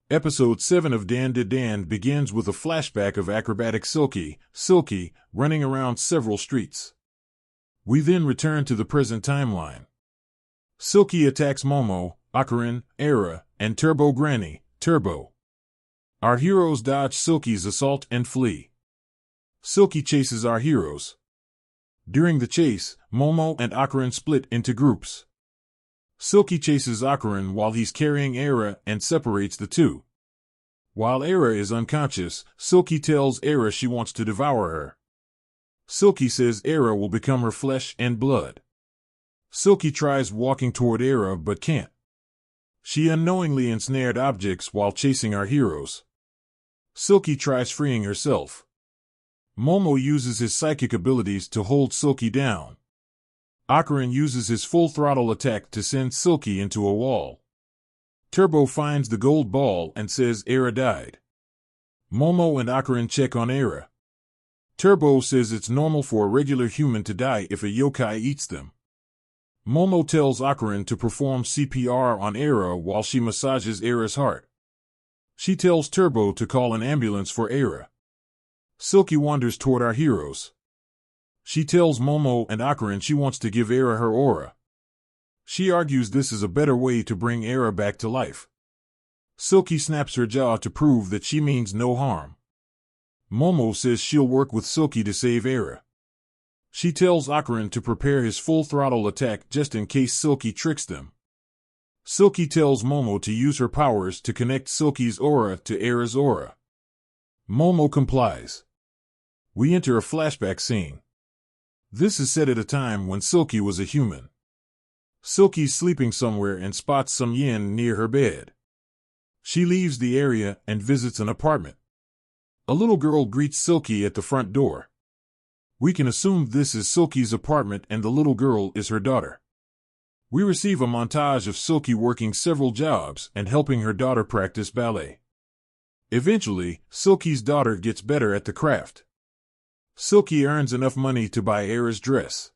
Episode 7 of Dan to Dan begins with a flashback of acrobatic Silky, running around several streets. We then return to the present timeline. Silky attacks Momo, Ocarina, Era, and Turbo Granny, Turbo. Our heroes dodge Silky's assault and flee. Silky chases our heroes. During the chase, Momo and Ocarina split into groups. Silky chases Ocarina while he's carrying Era and separates the two. While Era is unconscious, Silky tells Era she wants to devour her. Silky says Era will become her flesh and blood. Silky tries walking toward Era but can't. She unknowingly ensnared objects while chasing our heroes. Silky tries freeing herself. Momo uses his psychic abilities to hold Silky down. Ocarina uses his full throttle attack to send Silky into a wall. Turbo finds the gold ball and says Era died. Momo and Ocarina check on Era. Turbo says it's normal for a regular human to die if a yokai eats them. Momo tells Ocarina to perform CPR on Era while she massages Era's heart. She tells Turbo to call an ambulance for Era. Silky wanders toward our heroes. She tells Momo and Ocarina she wants to give Era her aura. She argues this is a better way to bring Era back to life. Silky snaps her jaw to prove that she means no harm. Momo says she'll work with Silky to save Era. She tells Ocarina to prepare his full throttle attack just in case Silky tricks them. Silky tells Momo to use her powers to connect Silky's aura to Era's aura. Momo complies. We enter a flashback scene. This is set at a time when Silky was a human. Silky's sleeping somewhere and spots some yen near her bed. She leaves the area and visits an apartment. A little girl greets Silky at the front door. We can assume this is Silky's apartment and the little girl is her daughter. We receive a montage of Silky working several jobs and helping her daughter practice ballet. Eventually, Silky's daughter gets better at the craft. Silky earns enough money to buy Era's dress.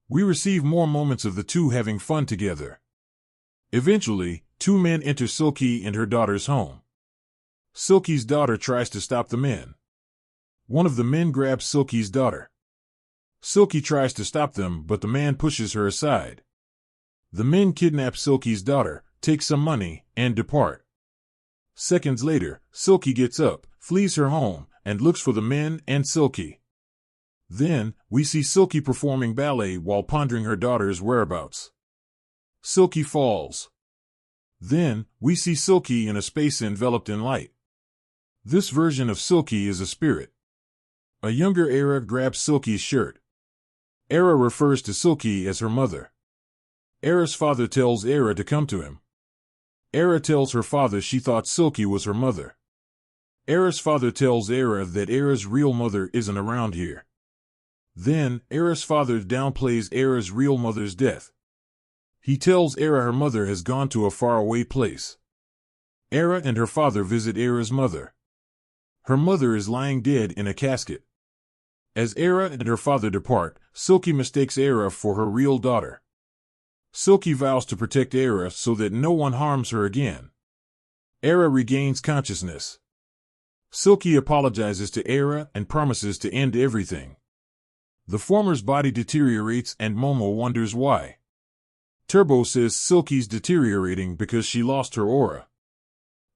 We receive more moments of the two having fun together. Eventually, two men enter Silky and her daughter's home. Silky's daughter tries to stop the men. One of the men grabs Silky's daughter. Silky tries to stop them, but the man pushes her aside. The men kidnap Silky's daughter, take some money, and depart. Seconds later, Silky gets up, flees her home, and looks for the men and Silky. Then, we see Silky performing ballet while pondering her daughter's whereabouts. Silky falls. Then, we see Silky in a space enveloped in light. This version of Silky is a spirit. A younger Era grabs Silky's shirt. Era refers to Silky as her mother. Era's father tells Era to come to him. Era tells her father she thought Silky was her mother. Era's father tells Era that Era's real mother isn't around here. Then, Era's father downplays Era's real mother's death. He tells Era her mother has gone to a faraway place. Era and her father visit Era's mother. Her mother is lying dead in a casket. As Era and her father depart, Silky mistakes Era for her real daughter. Silky vows to protect Era so that no one harms her again. Era regains consciousness. Silky apologizes to Era and promises to end everything. The former's body deteriorates and Momo wonders why. Turbo says Silky's deteriorating because she lost her aura.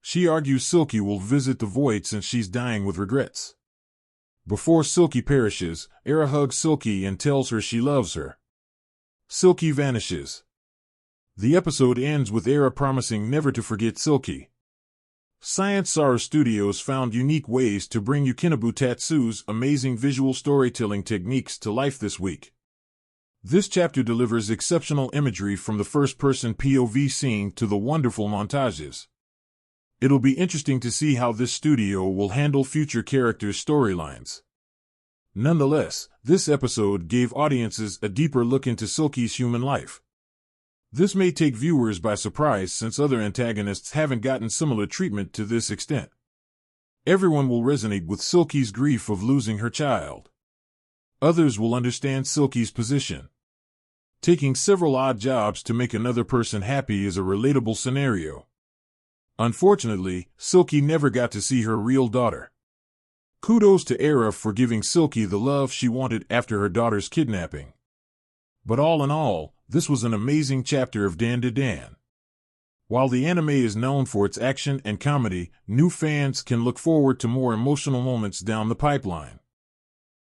She argues Silky will visit the void since she's dying with regrets. Before Silky perishes, Era hugs Silky and tells her she loves her. Silky vanishes. The episode ends with Era promising never to forget Silky. Science Saru Studios found unique ways to bring Yukinobu Tatsu's amazing visual storytelling techniques to life this week. This chapter delivers exceptional imagery from the first-person POV scene to the wonderful montages. It'll be interesting to see how this studio will handle future characters' storylines. Nonetheless, this episode gave audiences a deeper look into Silky's human life. This may take viewers by surprise since other antagonists haven't gotten similar treatment to this extent. Everyone will resonate with Silky's grief of losing her child. Others will understand Silky's position. Taking several odd jobs to make another person happy is a relatable scenario. Unfortunately, Silky never got to see her real daughter. Kudos to Era for giving Silky the love she wanted after her daughter's kidnapping. But all in all, this was an amazing chapter of Dan to Dan. While the anime is known for its action and comedy, new fans can look forward to more emotional moments down the pipeline.